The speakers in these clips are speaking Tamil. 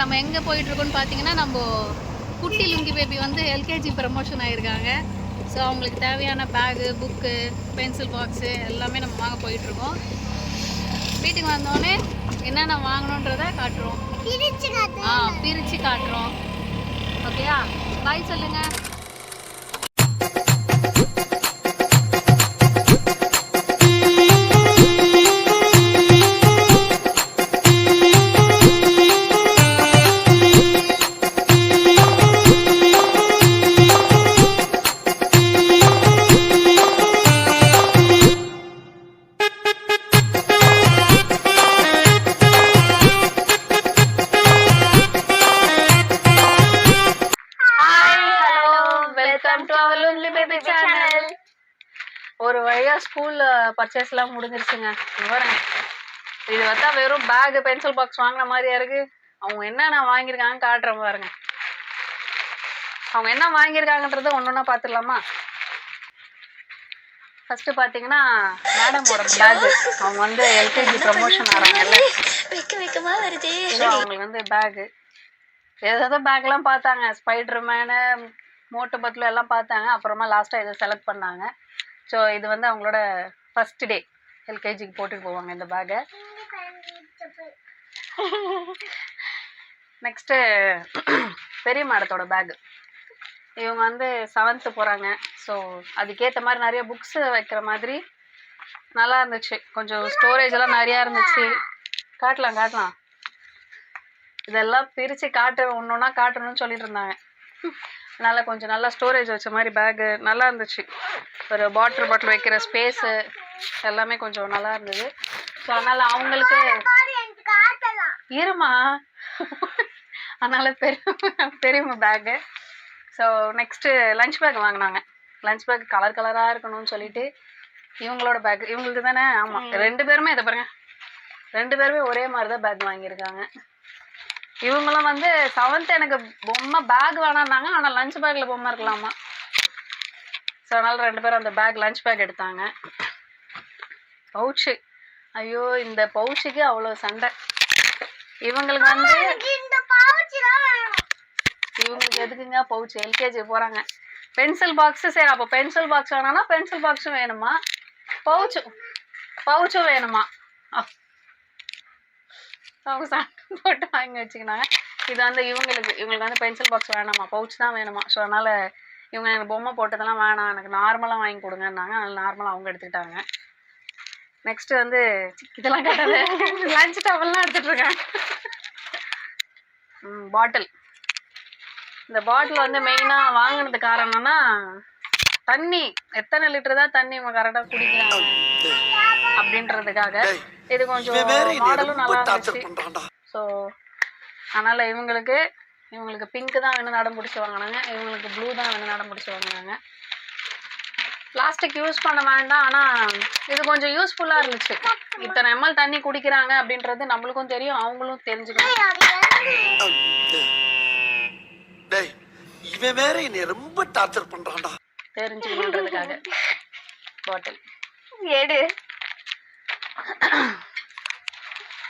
நம்ம எங்கே போயிட்டுருக்கோன்னு பார்த்தீங்கன்னா, நம்ம குட்டி லுங்கி பேபி வந்து எல்கேஜி ப்ரமோஷன் ஆகியிருக்காங்க. ஸோ அவங்களுக்கு தேவையான பேகு, புக்கு, பென்சில் பாக்ஸு எல்லாமே நம்ம வாங்க போயிட்டுருக்கோம். வீட்டுக்கு வந்தோடனே என்னென்ன வாங்கணுன்றதை காட்டுறோம். பிரித்து காட்டுறோம். ஓகேயா? பாய் சொல்லுங்கள். ஒரு வழியா ஸ்கூல்ல பர்ச்சேஸ்லாம் முடிஞ்சிருச்சுங்க. பாருங்க, இது பார்த்தா வெறும் பேக், பென்சில் பாக்ஸ் வாங்கின மாதிரியா இருக்கு. அவங்க என்னென்ன வாங்கியிருக்காங்க காட்டுறேன் பாருங்க. அவங்க என்ன வாங்கியிருக்காங்கன்றத ஒன்னொன்னா பார்த்துடலாமா? ஃபர்ஸ்ட் பார்த்தீங்கன்னா மேடமோட பேக். அவங்க வந்து எல்கேஜி ப்ரமோஷன் ஆகிறாங்கல்ல, அவங்களுக்கு வந்து பேகு ஏதோ பேக்லாம் பார்த்தாங்க. ஸ்பைடர் மேனு, மோட்டு பத்லு எல்லாம் பார்த்தாங்க. அப்புறமா லாஸ்ட்டாக இதை செலக்ட் பண்ணாங்க. ஸோ இது வந்து அவங்களோட ஃபர்ஸ்ட் டே எல்கேஜிக்கு போட்டுட்டு போவாங்க இந்த பேக்கை. நெக்ஸ்ட்டு பெரிய மேடத்தோட பேகு. இவங்க வந்து 7th போகிறாங்க. ஸோ அதுக்கேற்ற மாதிரி நிறைய புக்ஸு வைக்கிற மாதிரி நல்லா இருந்துச்சு. கொஞ்சம் ஸ்டோரேஜ் எல்லாம் நிறையா இருந்துச்சு. காட்டலாம். இதெல்லாம் பிரித்து ஒன்றா காட்டணும்னு சொல்லிட்டு இருந்தாங்க. அதனால் கொஞ்சம் நல்லா ஸ்டோரேஜ் வச்ச மாதிரி பேகு நல்லா இருந்துச்சு. ஒரு பாட்டில் வைக்கிற ஸ்பேஸு எல்லாமே கொஞ்சம் நல்லா இருந்தது. ஸோ அதனால் அவங்களுக்கு இருமா அதனால் பெரியம்மா bag. So next lunch bag வாங்கினாங்க. லஞ்ச் பேக் கலராக இருக்கணும்னு சொல்லிட்டு இவங்களோட பேக் இவங்களுக்கு தானே. ஆமாம், 2 பேருமே இதை பாருங்க, 2 பேருமே ஒரே மாதிரி தான் பேக் வாங்கியிருக்காங்க. இவங்களும் வந்து 7th எனக்கு பொம்மை பேக் வேணான்னாங்க. ஆனால் லஞ்ச் பேக்கில் பொம்மை இருக்கலாமா. ஸோ அதனால் 2 பேரும் அந்த பேக் லஞ்ச் பேக் எடுத்தாங்க. பவுச்சு, ஐயோ இந்த பவுச்சுக்கு அவ்வளோ சண்டை. இவங்களுக்கு வந்து இவங்களுக்கு எதுக்குங்க பவுச்சு? எல்கேஜி போகிறாங்க. பென்சில் பாக்ஸு சரி, அப்போ பென்சில் பாக்ஸ் வேணான்னா பென்சில் பாக்ஸும் வேணுமா, பவுச்சும் வேணுமா? அவங்க சண்டை போட்டு வாங்கி வச்சுக்கினாங்க. இது வந்து இவங்களுக்கு வந்து பென்சில் பாக்ஸ் வேணாமா, பவுச் தான் வேணுமா. ஸோ அதனால் இவங்க எனக்கு பொம்மை போட்டதெல்லாம் வேணாம், எனக்கு நார்மலாக வாங்கி கொடுங்கன்னாங்க. அதனால் நார்மலாக அவங்க எடுத்துக்கிட்டாங்க. நெக்ஸ்ட்டு வந்து இதெல்லாம் கேட்டது லஞ்ச் டவல்லாம் எடுத்துகிட்ருக்காங்க. பாட்டில். இந்த பாட்டில் வந்து மெயினாக வாங்கினது காரணம்னா தண்ணி எத்தனை லிட்டர் தான் தண்ணி இவங்க கரெக்டாக குடிக்கிறாங்க அப்படின்றதுக்காக. இது கொஞ்சம் மாடலும் நல்லா இருந்துச்சு. ஸோ அதனால் இவங்களுக்கு பிங்க்கு தான் வேணும் நடம் பிடிச்சி வாங்கினாங்க. இவங்களுக்கு ப்ளூ தான் வேணும் நடம் பிடிச்சி வாங்கினாங்க. பிளாஸ்டிக் யூஸ் பண்ண வேண்டாம், ஆனால் இது கொஞ்சம் யூஸ்ஃபுல்லாக இருந்துச்சு. இத்தனை ml தண்ணி குடிக்கிறாங்க அப்படின்றது நம்மளுக்கும் தெரியும், அவங்களும் தெரிஞ்சுக்கணும். தெரிஞ்சுக்கணுன்றதுக்காக பாட்டில் எடு.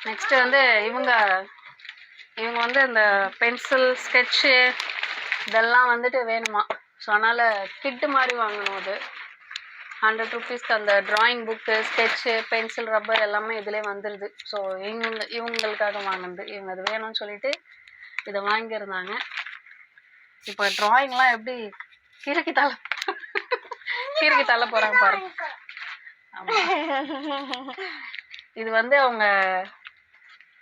நெக்ஸ்ட் வந்து இவங்க வந்து இந்த பென்சில், ஸ்கெட்சு இதெல்லாம் வந்துட்டு வேணுமா. ஸோ அதனால் கிட்டு மாதிரி வாங்கணும். அது 100 rupeesக்கு அந்த drawing book, sketch, pencil, rubber எல்லாமே இதிலே வந்துடுது. ஸோ இவங்களுக்காக வாங்கினது. இவங்க அது வேணும்னு சொல்லிட்டு இதை வாங்கியிருந்தாங்க. இப்போ ட்ராயிங்லாம் எப்படி கிறுக்கி தள்ள போகிறாங்க பாருங்க. ஆமாம், இது வந்து அவங்க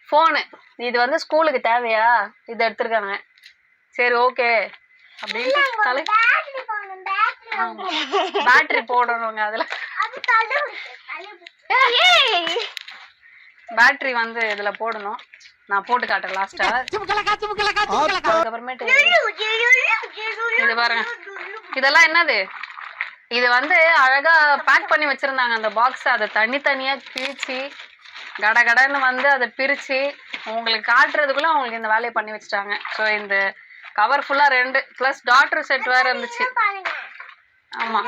ஃபோனு. இது வந்து ஸ்கூலுக்கு தேவையா, இது எடுத்துருக்காங்க. சரி ஓகே அப்படின்னு பேட்டரி போடணுங்க. அதில் பேட்டரி வந்து இதில் போடணும். நான் போட்டு காட்டுறேன் லாஸ்டா. அதுக்கப்புறமேட்டு இது பாருங்க, இதெல்லாம் என்னது? இது வந்து அழகா பேக் பண்ணி வச்சிருந்தாங்க அந்த பாக்ஸ். அதை தனித்தனியா பிரிச்சு கடன்னு வந்து அதை பிரிச்சு உங்களுக்கு காட்டுறதுக்குள்ள அவங்களுக்கு இந்த வேலையை பண்ணி வச்சுட்டாங்க. ஸோ இந்த கவர் ஃபுல்லா 2 ப்ளஸ் டாட்டர் செட் வேற இருந்துச்சு. ஆமா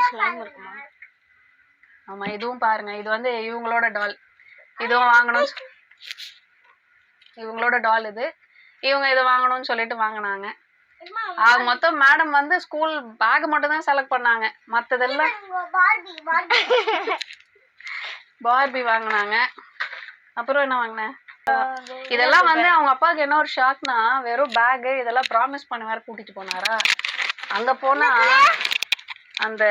ஆமா, இதுவும் பாருங்க. இது வந்து இவங்களோட டால். இதுவும் வாங்கணும். இவங்களோட டால் இது. இவங்க இதை வாங்கணும்னு சொல்லிட்டு வாங்கினாங்க. ஆக மொத்தம் மேடம் வந்து ஸ்கூல் பேக் மட்டும் தான் செலக்ட் பண்ணாங்க, மற்றதெல்லாம் பார்பி வாங்கினாங்க. அப்புறம் என்ன வாங்கினேன், இதெல்லாம் வந்து அவங்க அப்பாவுக்கு என்ன ஒரு ஷாக்னா, வெறும் பேகு இதெல்லாம் ப்ராமிஸ் பண்ண வேற கூட்டிட்டு போனாரா. அங்க போனா அந்த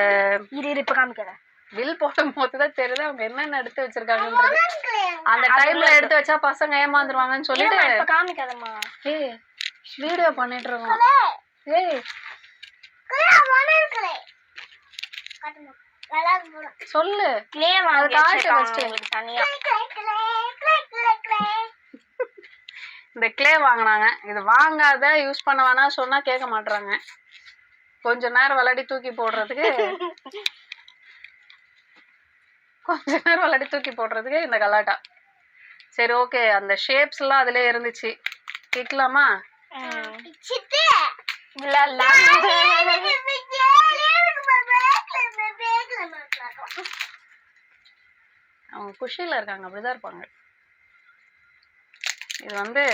இப்ப காமிக்கிறேன் பில் போடும் போதுதான் தெரியுது அவங்க என்னென்ன எடுத்து வச்சிருக்காங்கன்றது. அந்த டைம்ல எடுத்து வச்சா பசங்க ஏமாந்துருவாங்கன்னு சொல்லிட்டு காமிக்காதம்மா. ஏய் வீடியோ பண்ணிட்டு இருக்கோம். ஏய் சொல்லு இந்த கிளே வாங்கினாங்க. இது வாங்காத யூஸ் பண்ண வேணா சொன்னா கேட்க மாட்டாங்க. கொஞ்ச நேரம் விளையாடி தூக்கி போடுறதுக்கு இந்த கலாட்டா. சரி ஓகே, அந்த ஷேப்ஸ் எல்லாம் அதுல இருந்துச்சு, கேட்கலாமா? அவங்க குஷியில இருக்காங்க, அப்படிதான் இருப்பாங்க. இது வந்து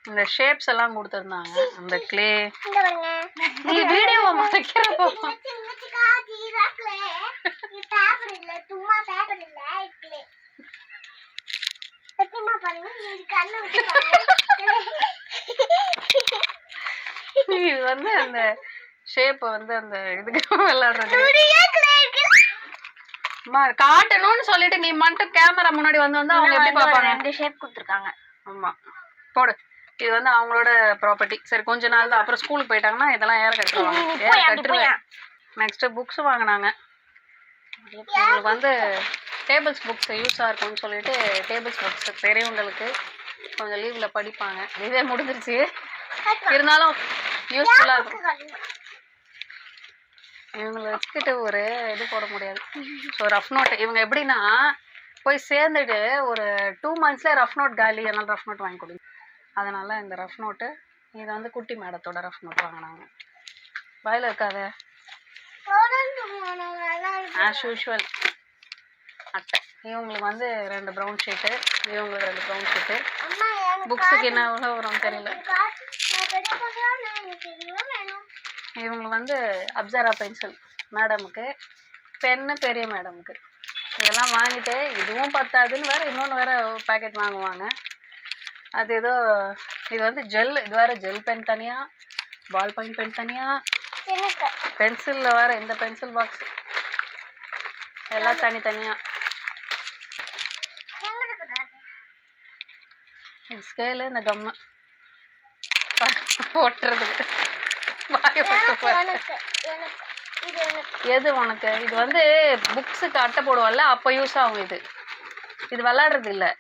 இந்த ஷேப்ஸ் எல்லாம் கொடுத்துருந்தாங்க. அந்த கிளே நீ வீடியோவை மறைக்கிறப்போ இது வந்து அந்த ஷேப் வந்து அந்த இதுக்கு விளையாடுறது காட்டணும்னு சொல்லிட்டு நீ மட்டும் கேமரா முன்னாடி வந்து அவங்க எப்படி பாப்பாங்க? 2 ஷேப் கொடுத்துருக்காங்க. ஆமா போடு. இது வந்து அவங்களோட ப்ராப்பர்ட்டி. சரி கொஞ்ச நாள் தான், அப்புறம் ஸ்கூலுக்கு போயிட்டாங்கன்னா இதெல்லாம் ஏற கட்டுருவாங்க. நெக்ஸ்ட் புக்ஸ் வாங்கினாங்க. உங்களுக்கு வந்து டேபிள்ஸ் புக்ஸ் யூஸாக இருக்கும்னு சொல்லிட்டு டேபிள்ஸ் புக்ஸ் பெரியவங்களுக்கு கொஞ்சம் லீவில் படிப்பாங்க. இதே முடிஞ்சிருச்சு, இருந்தாலும் யூஸ்ஃபுல்லாக இருக்கும். இவங்களை வச்சுக்கிட்டு ஒரு இது போட முடியாது. ஸோ ரஃப் நோட் இவங்க எப்படின்னா போய் சேர்ந்துட்டு ஒரு 2 monthsல ரஃப் நோட் காலி, அதனால ரஃப் நோட் வாங்கி கொடுங்க. அதனால இந்த ரஃப் நோட்டு, இது வந்து குட்டி மேடத்தோட ரஃப் நோட் வாங்கினாங்க. வாயில இருக்காத ஆஸ் யூஷுவல் அட்டை. இவங்களுக்கு வந்து 2 ப்ரௌன் ஷீட்டு, இவங்களுக்கு 2 ப்ரௌன் ஷீட்டு. புக்ஸுக்கு என்ன எவ்வளோ வரும் தெரியல. இவங்களுக்கு வந்து அப்சரா பென்சில் மேடமுக்கு, பென்னு பெரிய மேடமுக்கு. இதெல்லாம் வாங்கிட்டு இதுவும் பத்தாதுன்னு வேற இன்னொன்று வேற பேக்கெட் வாங்குவாங்க. அது ஏதோ இது வந்து ஜெல், இது வேற ஜெல் பென் தனியா, பால் பாயிண்ட் பென் தனியா, பென்சிலில் வேற இந்த பென்சில் பாக்ஸ் எல்லாம் தனித்தனியா. ஸ்கேலு, இந்த கம்மு ஒட்டுறதுக்கு எது உனக்கு? இது வந்து புக்ஸுக்கு அட்டை போடுவோம்ல, அப்போ யூஸ் ஆகும். இது விளையாடுறது இல்லை,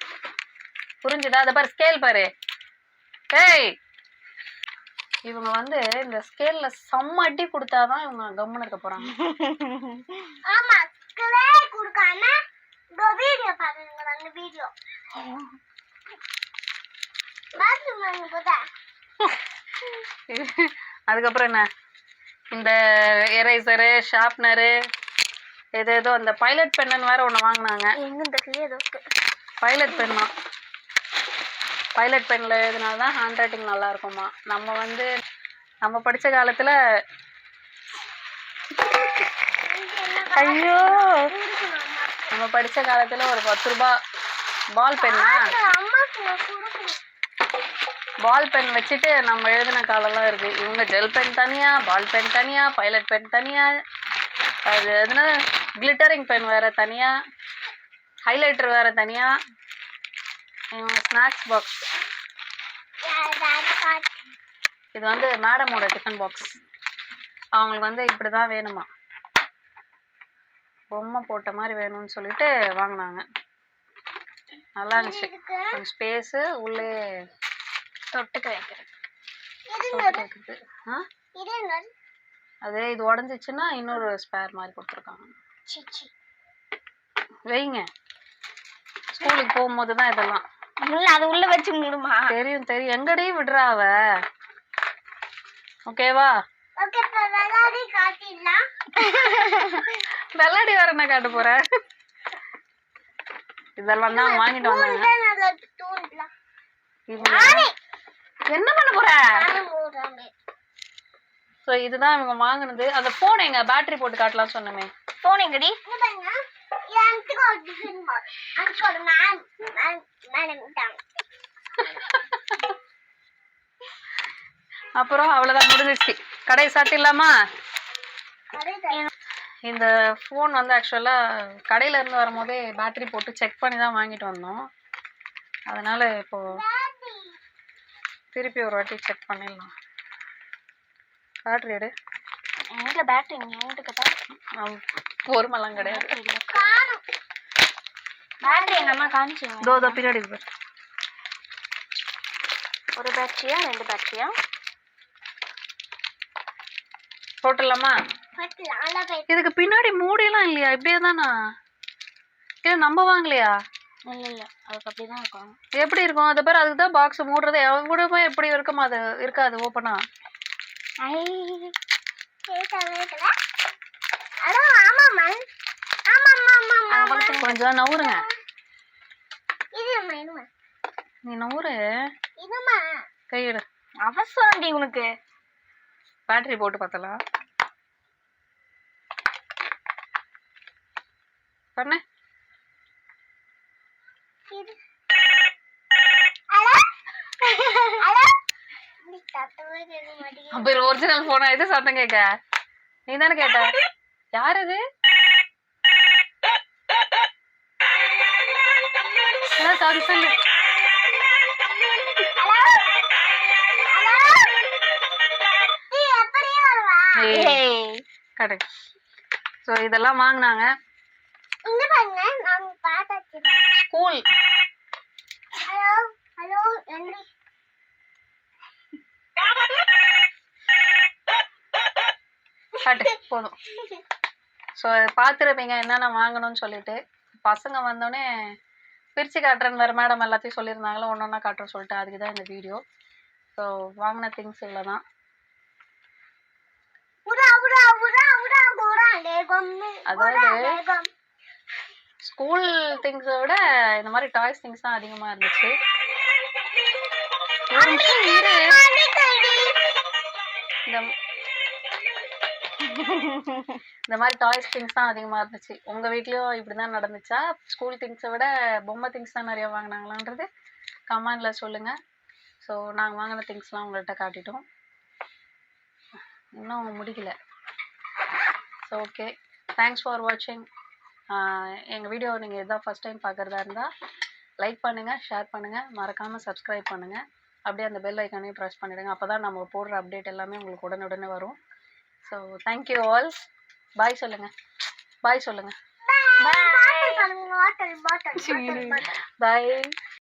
புரிஞ்சுதா? அதை பாரு, ஸ்கேல் பாரு. ஏய் இவங்க வந்து இந்த ஸ்கேல்ல செம்ம அடி கொடுத்தாதான் இவங்க கம்முன்னு இருக்க போறாங்க. அதுக்கப்புறம் என்ன, இந்த எரேசரு, ஷார்ப்னரு, ஏதோ அந்த பைலட் பென்னு வேற ஒன்று வாங்கினாங்க. பைலட் பென்னா, பைலட் பென்னில் எழுதினால தான் ஹேண்ட் ரைட்டிங் நல்லா இருக்குமா. நம்ம படித்த காலத்தில் ஐயோ நம்ம படித்த காலத்தில் ஒரு 10 ரூபா பால் பென்னா, பால் பென் வச்சுட்டு நம்ம எழுதின காலம்லாம் இருக்குது. இவங்க ஜெல் பென் தனியாக, பால் பென் தனியாக, பைலட் பென் தனியாக, அது எதுனா கிளிட்டரிங் பென் வேறு தனியாக, ஹைலைட்டர் வேறு தனியாக. இவங்க ஸ்நாக்ஸ் பாக்ஸ், இது வந்து மேடமோட டிஃபன் பாக்ஸ். அவங்களுக்கு வந்து இப்படி தான் வேணுமா, பொம்மை போட்ட மாதிரி வேணும்னு சொல்லிட்டு வாங்கினாங்க. நல்லா இருந்துச்சு, கொஞ்சம் ஸ்பேஸு, உள்ளே தொட்டுக்க வைக்கிறது. அதே இது உடஞ்சிச்சுன்னா இன்னொரு ஸ்பேர் மாதிரி கொடுத்துருக்காங்க. வைங்க, ஸ்கூலுக்கு போகும்போது தான் இதெல்லாம். அது உள்ள வச்சு மூடுமா? தெரியும் தெரியும், எங்கடி விடுறா அவ. ஓகேவா? விளையாடி வர என்ன காட்ட போற? இதெல்லாம் தான் வாங்கிட்டு வந்தாங்க. இது என்ன பண்ண போற? ஸோ இதுதான் இவங்க வாங்கினது. அந்த ஃபோன் எங்க பேட்டரி போட்டு காட்டலாம் சொன்னமே, போன் எங்கடி? அப்புறம் அவ்வளோதான், முடிஞ்சிச்சு. கடையை சாத்திடலாமா? இந்த ஃபோன் வந்து ஆக்சுவலாக கடையில இருந்து வரும்போதே பேட்டரி போட்டு செக் பண்ணி தான் வாங்கிட்டு வந்தோம். அதனால இப்போ திருப்பி ஒரு வாட்டி செக் பண்ணிடலாம். பேட்டரி எடு. எங்க பேட்டரி என்கிட்ட கேட்டா பொறுமெல்லாம் கிடையாது. பேட்டரி எங்க அம்மா காமிச்சு. தோ பின்னாடி இருக்கு. ஒரு பேட்டரியா 2 பேட்டரியா போட்டுடலாமா? இதுக்கு பின்னாடி மூடியெல்லாம் இல்லையா? இப்படியே தானா? இது நம்ம வாங்கலையா? இல்ல அதுக்கு அப்படிதான் இருக்கும். எப்படி இருக்கும்? அதை பேர் அதுக்கு தான் பாக்ஸ் மூடுறது. எவ்வளோ எப்படி இருக்குமா? அது இருக்காது ஓப்பனா. கொஞ்சம் நவுருங்க. நீ நவுரு. கையிடு. அவசரம்டி உனக்கு. பேட்டரி போட்டு பார்த்தலாம். பண்ணு. அப்ப ஒரிஜினல் போனா இது சத்தம் கேட்க? நீ தானே கேட்ட? யார் இது? சாரி சொல்லு. கரெக்ட். ஸோ இதெல்லாம் வாங்கினாங்க. ஸ்கூல் போதும். ஸோ பார்த்துருப்பீங்க என்னென்ன வாங்கணும்னு சொல்லிட்டு. பசங்க வந்தோடனே பிரித்து காட்டுறேன்னு வேறு மேடம் எல்லாத்தையும் சொல்லியிருந்தாங்களோ, ஒன்று ஒன்றா காட்டுறேன்னு சொல்லிட்டு அதுக்கு தான் இந்த வீடியோ. ஸோ வாங்கின திங்ஸ் இவ்வளோ தான். அதாவது ஸ்கூல் திங்ஸை விட இந்த மாதிரி டாய்ஸ் திங்ஸ் தான் அதிகமாக இருந்துச்சு. இந்த மாதிரி டாய்ஸ் திங்ஸ் தான் அதிகமாக இருந்துச்சு. உங்கள் வீட்லேயும் இப்படி தான் நடந்துச்சா? ஸ்கூல் திங்ஸை விட பொம்மை திங்ஸ் தான் நிறையா வாங்கினாங்களான்றது கமெண்டில் சொல்லுங்கள். ஸோ நாங்கள் வாங்கின திங்ஸ்லாம் உங்கள்கிட்ட காட்டிட்டோம். இன்னும் முடிக்கல. ஸோ ஓகே, தேங்க்ஸ் ஃபார் வாட்சிங். எங்கள் வீடியோ நீங்கள் எதாவது ஃபஸ்ட் டைம் பார்க்குறதா இருந்தால் லைக் பண்ணுங்கள், ஷேர் பண்ணுங்கள், மறக்காமல் சப்ஸ்கிரைப் பண்ணுங்கள். அப்படியே அந்த பெல் ஐக்கானையும் ப்ரெஸ் பண்ணிவிடுங்க. அப்போ தான் நம்ம போடுற அப்டேட் எல்லாமே உங்களுக்கு உடனே வரும். So thank you all. பாய் சொல்லுங்கள். பாய் சொல்லுங்கள். பாய்.